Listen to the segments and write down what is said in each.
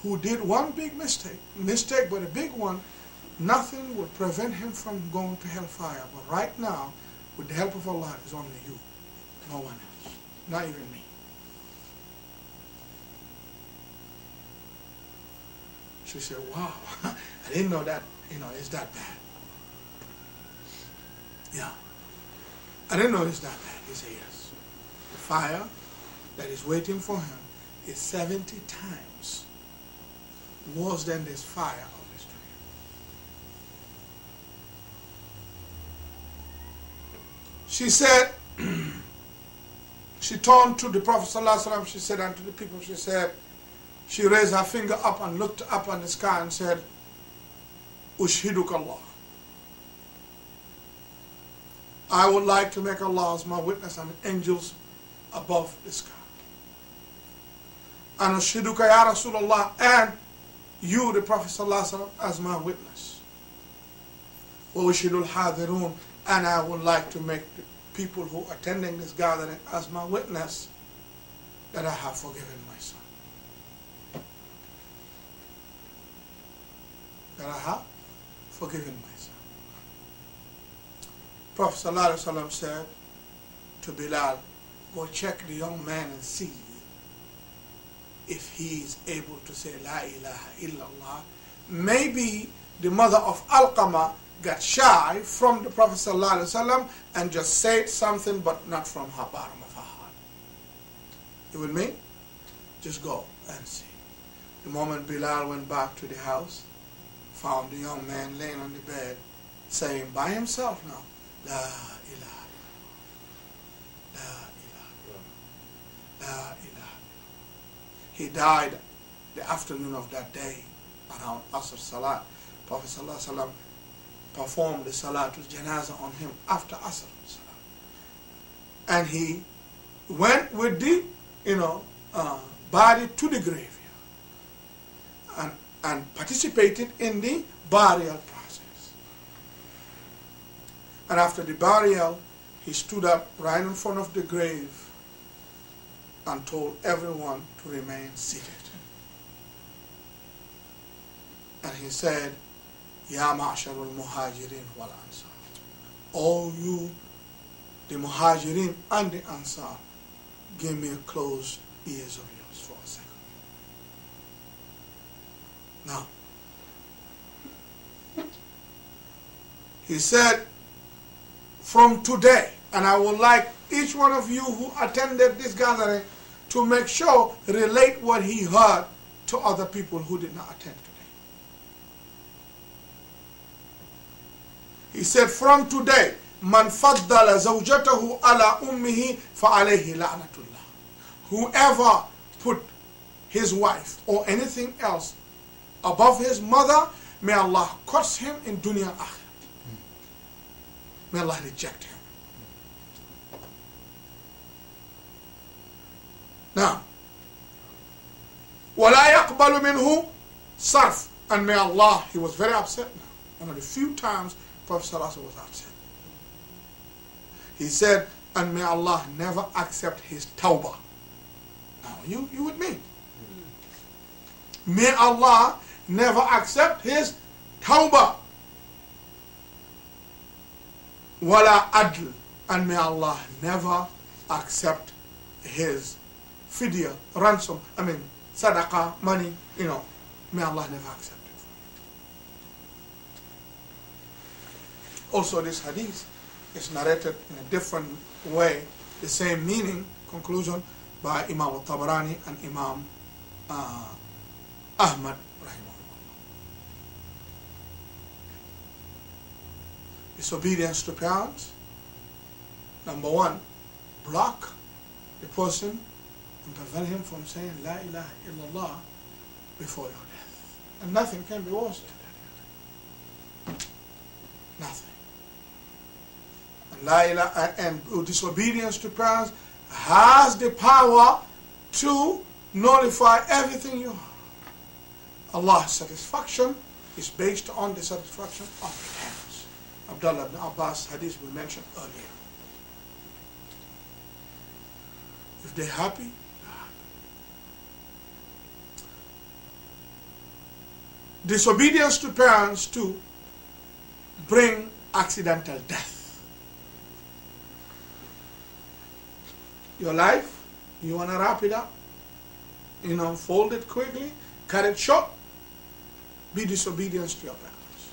who did one big mistake, but a big one, nothing will prevent him from going to hellfire. But right now, with the help of Allah, it's only you, no one else, not even me. She said, wow, I didn't know that, it's that bad. Yeah. I didn't know it's that bad. He said, yes. The fire that is waiting for him is 70 times worse than this fire of this tree. She said, she turned to the Prophet ﷺ, she said unto the people, she raised her finger up and looked up on the sky and said, Ushhiduk Allah. I would like to make Allah as my witness and angels above the sky. And Ushhiduka ya Rasulullah, and you, the Prophet ﷺ, as my witness. Wa ushhidul hadirun, and I would like to make the people who are attending this gathering as my witness that I have forgiven my son. That I have forgiven my son. Prophet ﷺ said to Bilal, go check the young man and see if he is able to say La ilaha illallah. Maybe the mother of Alqamah got shy from the Prophet ﷺ and just said something, but not from her bottom of her heart. You with me? Just go and see. The moment Bilal went back to the house, found the young man laying on the bed, saying by himself now, La ilaha, la ilaha, la ilaha. He died the afternoon of that day, around Asr Salat. Prophet ﷺ performed the Salatul Janazah on him after Asr Salat. And he went with the, body to the graveyard and participated in the burial process. And after the burial, he stood up right in front of the grave and told everyone to remain seated. And he said, Ya ma'asharul muhajirin wal ansar. All you, the muhajirin and the ansar, give me a closed ears of yours for a second. Now, he said, from today, and I would like each one of you who attended this gathering to make sure, relate what he heard to other people who did not attend today. He said, from today, man faddala zawjatahu ala ummihi fa alayhi la'natullah. Whoever put his wife or anything else above his mother, may Allah curse him in dunya and akhirah. May Allah reject him. Now, وَلَا يَقْبَلُ مِنْهُ صَرْفٌ. And may Allah, he was very upset now. One of the few times Prophet ﷺ was upset. He said, and may Allah never accept his tawbah. Now, you with me? May Allah never accept his tawbah. Wala adl. And may Allah never accept his fidya, ransom, sadaqah, money, may Allah never accept it. Also, this hadith is narrated in a different way, the same meaning, conclusion, by Imam al-Tabarani and Imam Ahmad, rahimahullah. Disobedience to parents. Number one, block the person and prevent him from saying La ilaha illallah before your death. And nothing can be worse than that. Nothing. And La ilaha, and disobedience to parents has the power to nullify everything you have. Allah's satisfaction is based on the satisfaction of the parents. Abdullah ibn Abbas hadith we mentioned earlier. If they're happy, they're happy. disobedience to parents to bring accidental death. Your life, you want to wrap it up, fold it quickly, cut it short, be disobedience to your parents.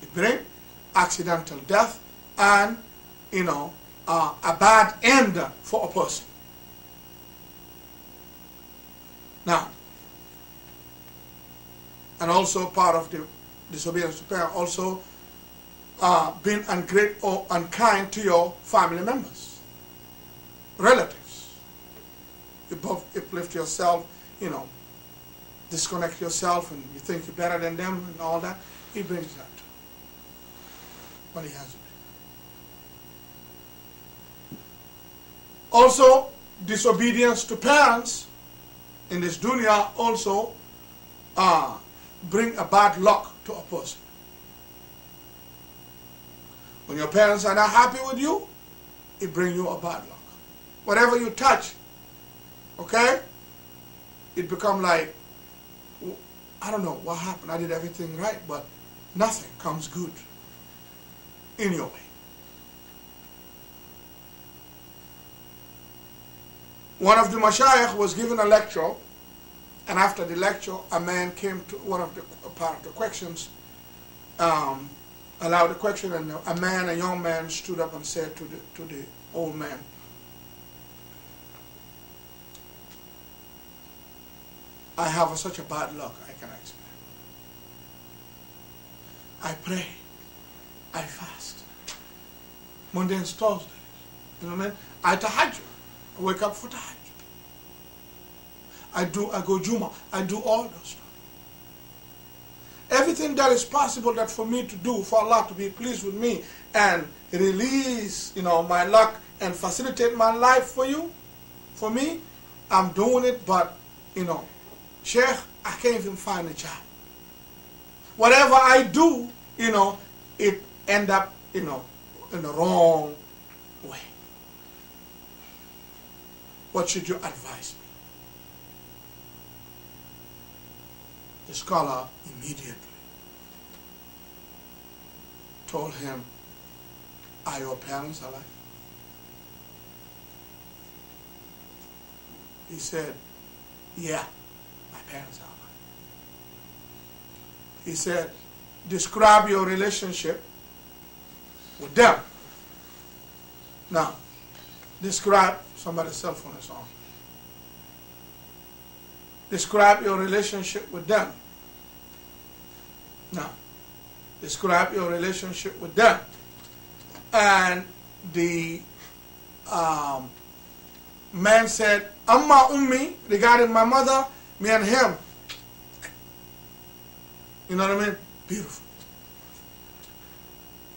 It brings accidental death and, a bad end for a person. Now, and also part of the disobedience to parents, also being ungrateful or unkind to your family members, relatives. You both uplift yourself, disconnect yourself, and you think you're better than them and all that. He brings that too. But he hasn't. Also, disobedience to parents in this dunya also bring a bad luck to a person. When your parents are not happy with you, it brings you a bad luck. Whatever you touch, okay, it become like, I don't know what happened. I did everything right, but nothing comes good in your way. One of the mashayikh was given a lecture, and after the lecture, a man came to one of the part of the questions, allowed the question, and a young man, stood up and said to the old man, I have such a bad luck, I cannot explain. I pray, I fast, Monday and Thursdays, you know what I mean? I tahajjud, I wake up for tahajjud. I go Juma, I do all those stuff. Everything that is possible that for me to do, for Allah to be pleased with me and release, my luck and facilitate my life for you, for me, I'm doing it, but, Sheikh, I can't even find a job. Whatever I do, it end up, in the wrong way. What should you advise me? The scholar immediately told him, are your parents alive? He said, yeah, my parents are alive. He said, describe your relationship with them. Now, describe, somebody's cell phone is on. Describe your relationship with them. Now, describe your relationship with them. And the man said, Amma Ummi, regarding my mother, me and him. You know what I mean? Beautiful.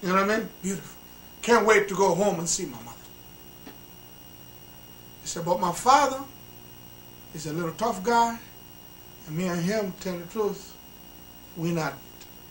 You know what I mean? Beautiful. Can't wait to go home and see my mother. He said, but my father is a little tough guy, and me and him, tell the truth, we're not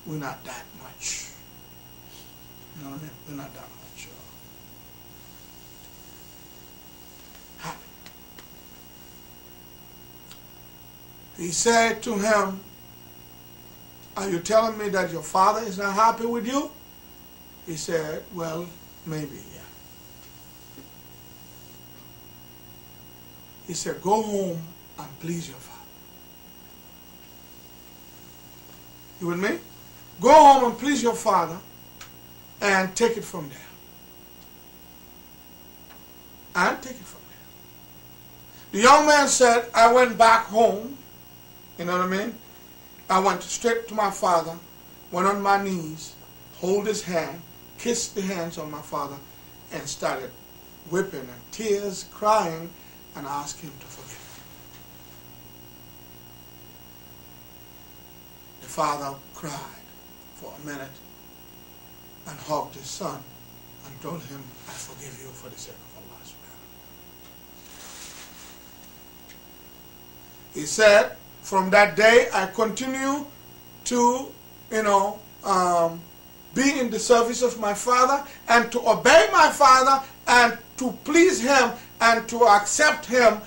that much. You know what I mean? We're not that much happy. He said to him, are you telling me that your father is not happy with you? He said, well, maybe, yeah. He said, go home and please your father. You with me? Go home and please your father and take it from there. And take it from there. The young man said, I went back home, you know what I mean? I went straight to my father, went on my knees, hold his hand, kissed the hands of my father, and started weeping and tears, crying, and asked him to forgive me. The father cried for a minute and hugged his son and told him, I forgive you for the sake of Allah subhanahu. He said, from that day I continue to, be in the service of my father and to obey my father and to please him and to accept him,